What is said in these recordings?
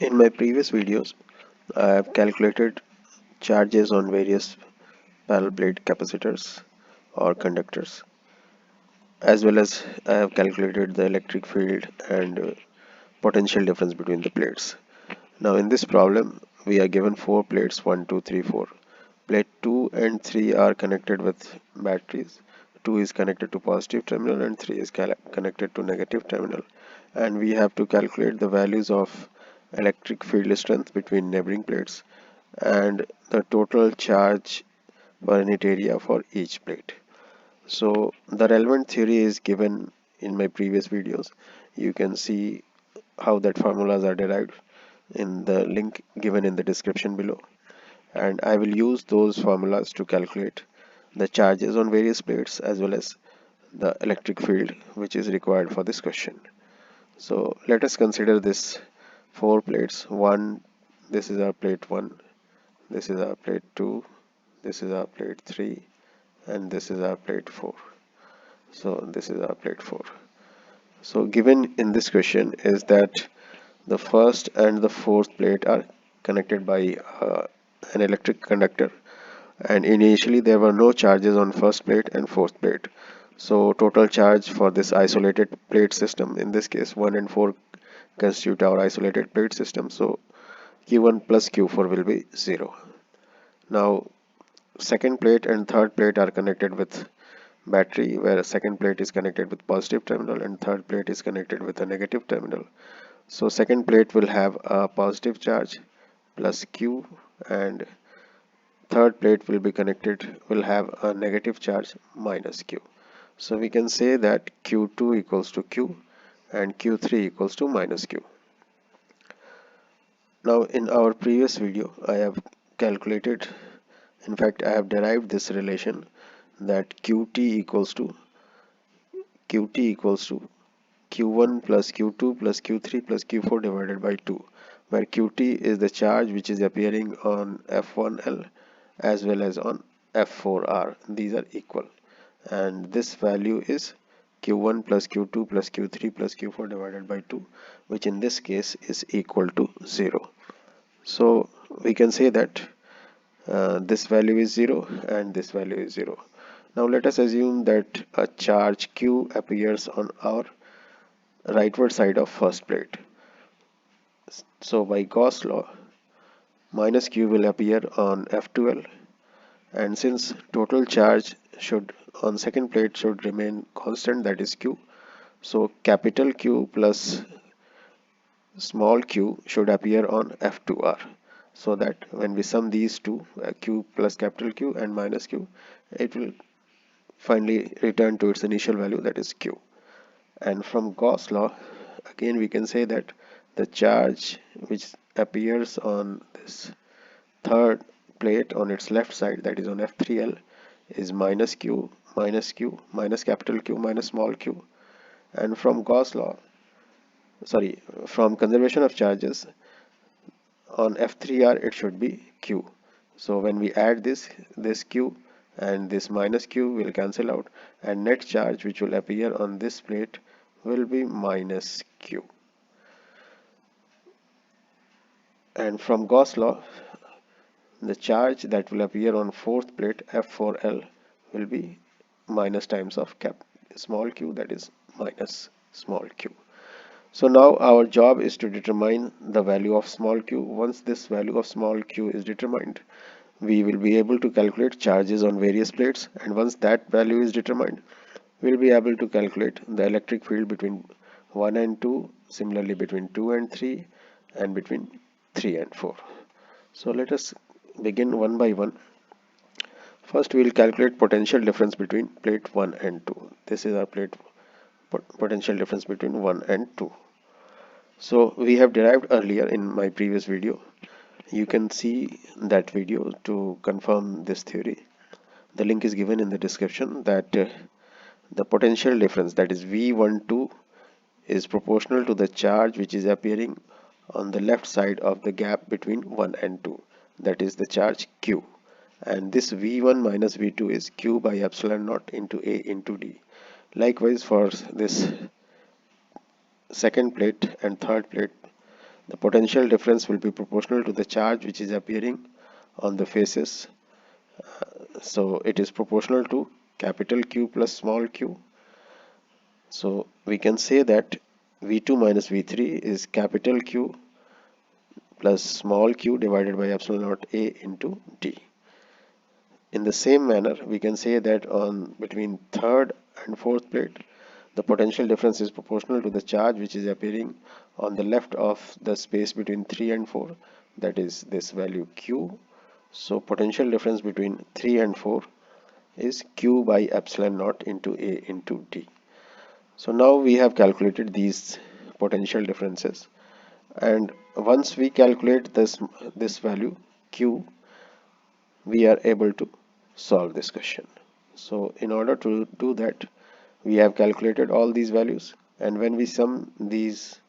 In my previous videos, I have calculated charges on various parallel plate capacitors or conductors, as well as I have calculated the electric field and potential difference between the plates. Now in this problem, we are given four plates 1, 2, 3, 4. Plate 2 and 3 are connected with batteries. 2 is connected to positive terminal and 3 is connected to negative terminal. And we have to calculate the values of electric field strength between neighboring plates and the total charge per unit area for each plate. So the relevant theory is given in my previous videos. You can see how that formulas are derived in the link given in the description below, and I will use those formulas to calculate the charges on various plates as well as the electric field which is required for this question. So let us consider this four plates. This is our plate 1, this is our plate 2, this is our plate 3, and this is our plate 4. So this is our plate 4. So given in this question is that the first and the fourth plate are connected by an electric conductor, and initially there were no charges on first plate and fourth plate. So total charge for this isolated plate system, in this case 1 and 4 constitute our isolated plate system, so Q1 plus Q4 will be 0. Now second plate and third plate are connected with battery, where second plate is connected with positive terminal and third plate is connected with a negative terminal. So second plate will have a positive charge plus Q, and third plate will have a negative charge minus Q. So we can say that Q2 equals to Q and Q3 equals to minus Q. Now in our previous video I have calculated, in fact I have derived this relation, that Qt equals to Q1 plus Q2 plus Q3 plus Q4 divided by 2, where Qt is the charge which is appearing on F1L as well as on F4R. These are equal, and this value is Q1 plus Q2 plus Q3 plus Q4 divided by 2, which in this case is equal to 0. So we can say that this value is 0 and this value is 0. Now let us assume that a charge Q appears on our rightward side of first plate. So by Gauss law, minus Q will appear on F12, and since total charge should on second plate should remain constant, that is Q, so capital Q plus small q should appear on F2R, so that when we sum these two, Q plus capital Q and minus Q, it will finally return to its initial value, that is Q. And from Gauss law, again we can say that the charge which appears on this third plate on its left side, that is on F3L, is minus Q minus capital Q minus small q. And from from conservation of charges, on F3R it should be Q. So when we add this Q and this minus Q will cancel out, and net charge which will appear on this plate will be minus Q. And from Gauss law, the charge that will appear on fourth plate F4L will be minus times of small q, that is minus small q. So now our job is to determine the value of small q. Once this value of small q is determined, we will be able to calculate charges on various plates, and once that value is determined, we will be able to calculate the electric field between 1 and 2, similarly between 2 and 3, and between 3 and 4. So let us begin one by one. First we will calculate potential difference between plate 1 and 2. This is our plate potential difference between 1 and 2. So we have derived earlier in my previous video. You can see that video to confirm this theory. The link is given in the description, that the potential difference, that is V12, is proportional to the charge which is appearing on the left side of the gap between 1 and 2, that is the charge Q. And this V1 minus V2 is Q by epsilon naught into A into D. Likewise for this second plate and third plate, the potential difference will be proportional to the charge which is appearing on the faces. So it is proportional to capital Q plus small q. So we can say that V2 minus V3 is capital Q plus small q divided by epsilon naught A into D. In the same manner, we can say that on between third and fourth plate, the potential difference is proportional to the charge which is appearing on the left of the space between 3 and 4, that is this value Q. So potential difference between 3 and 4 is Q by epsilon naught into A into D. So now we have calculated these potential differences, and once we calculate this value Q, we are able to solve this question. So in order to do that, we have calculated all these values, and when we sum these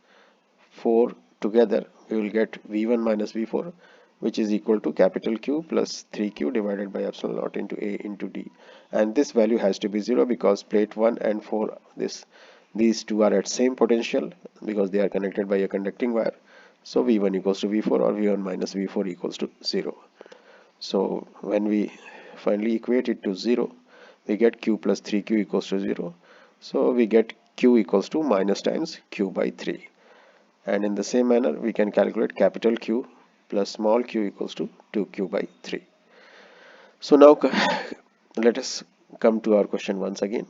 four together, we will get V1 minus V4, which is equal to capital Q plus 3Q divided by epsilon naught into A into D. And this value has to be 0 because plate 1 and 4, these two are at same potential because they are connected by a conducting wire. So V1 equals to V4 or V1 minus V4 equals to 0. So when we finally equate it to 0, we get Q plus 3Q equals to 0. So we get Q equals to minus times Q by 3. And in the same manner, we can calculate capital Q plus small q equals to 2Q by 3. So now let us come to our question once again,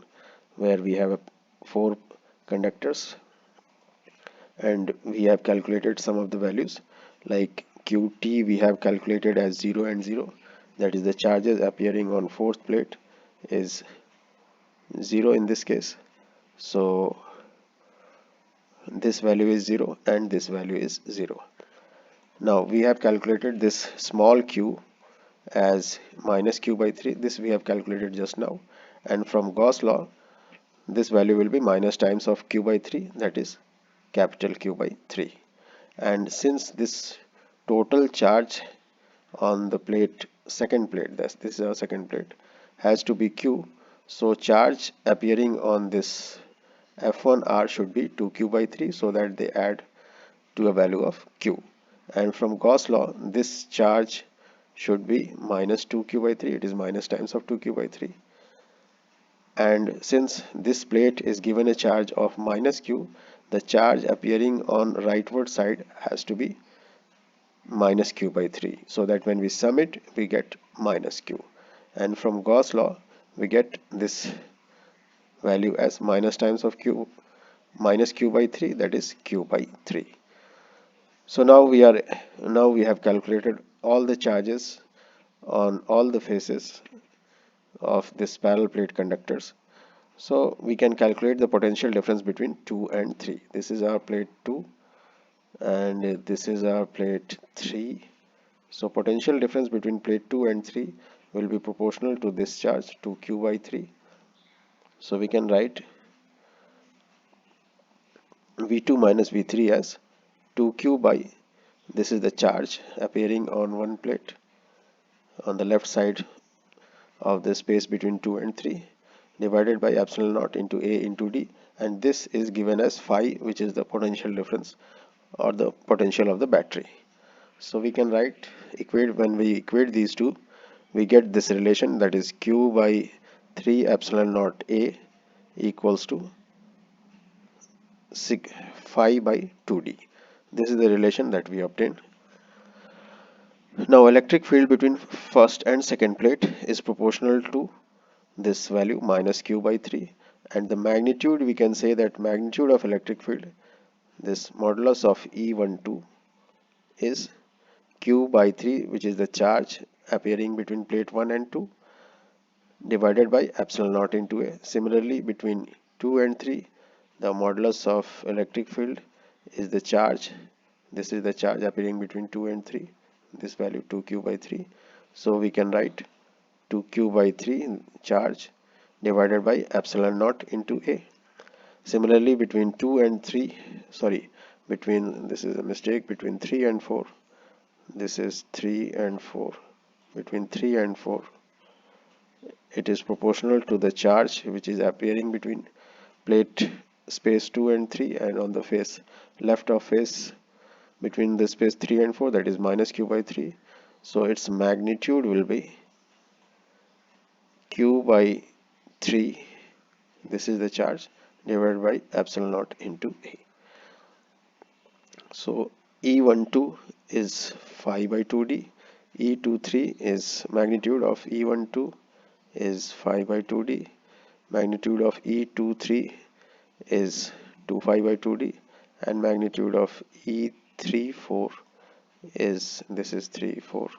where we have 4 conductors and we have calculated some of the values. Like Qt we have calculated as 0 and 0, that is the charges appearing on fourth plate is 0 in this case. So this value is 0 and this value is 0. Now we have calculated this small q as minus q by 3. This we have calculated just now, and from Gauss law this value will be minus times of q by 3, that is capital Q by 3. And since this total charge on the plate, second plate, this is our second plate, has to be q, so charge appearing on this F1R should be 2Q by 3, so that they add to a value of q. And from Gauss law, this charge should be minus 2Q by 3, it is minus times of 2Q by 3. And since this plate is given a charge of minus q, the charge appearing on rightward side has to be minus q by 3, so that when we sum it, we get minus q. And from Gauss law, we get this value as minus times of q, minus q by 3, that is q by 3. So now we have calculated all the charges on all the faces of this parallel plate conductors. So we can calculate the potential difference between 2 and 3. This is our plate 2 and this is our plate 3. So potential difference between plate 2 and 3 will be proportional to this charge 2Q by 3. So we can write V2 minus V3 as 2Q by, this is the charge appearing on one plate on the left side of the space between 2 and 3, divided by epsilon naught into A into D, and this is given as phi, which is the potential difference or the potential of the battery. So we can write, when we equate these two, we get this relation, that is Q by 3 epsilon naught A equals to phi by 2D. This is the relation that we obtained. Now electric field between first and second plate is proportional to this value minus q by 3, and the magnitude, we can say that magnitude of electric field, this modulus of E12 is q by 3, which is the charge appearing between plate 1 and 2, divided by epsilon naught into A. Similarly, between 2 and 3, the modulus of electric field is the charge, this is the charge appearing between 2 and 3, this value 2Q by 3. So we can write 2Q by 3 charge divided by epsilon naught into A. Similarly, between 2 and 3, this is a mistake, between 3 and 4, this is 3 and 4, between 3 and 4, it is proportional to the charge which is appearing between plate space 2 and 3, and on the face left of face between the space 3 and 4, that is minus q by 3. So its magnitude will be q by 3, this is the charge, divided by epsilon naught into A. So E12 is phi by 2d, E23 is magnitude of E12 is phi by 2d, magnitude of E23 is 2 phi by 2d, and magnitude of E34 is, this is 3 4,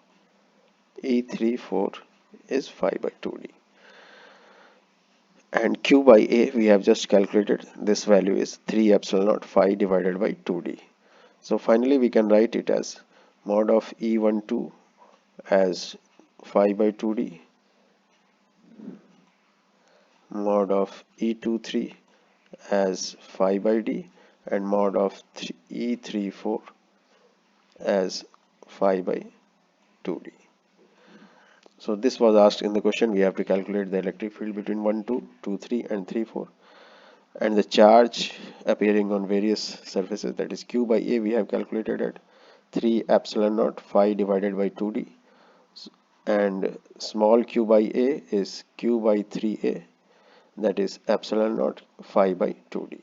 E34 is phi by 2d. And q by A we have just calculated, this value is 3 epsilon naught phi divided by 2d. So finally we can write it as mod of E12 as phi by 2d, mod of E23 as phi by d, and mod of E34 as phi by 2d. So this was asked in the question. We have to calculate the electric field between 1 2, 2 3 and 3 4, and the charge appearing on various surfaces, that is q by A we have calculated at 3 epsilon naught phi divided by 2d, and small q by A is q by 3a, that is epsilon naught phi by 2d.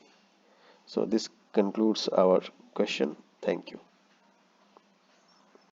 So this concludes our question. Thank you.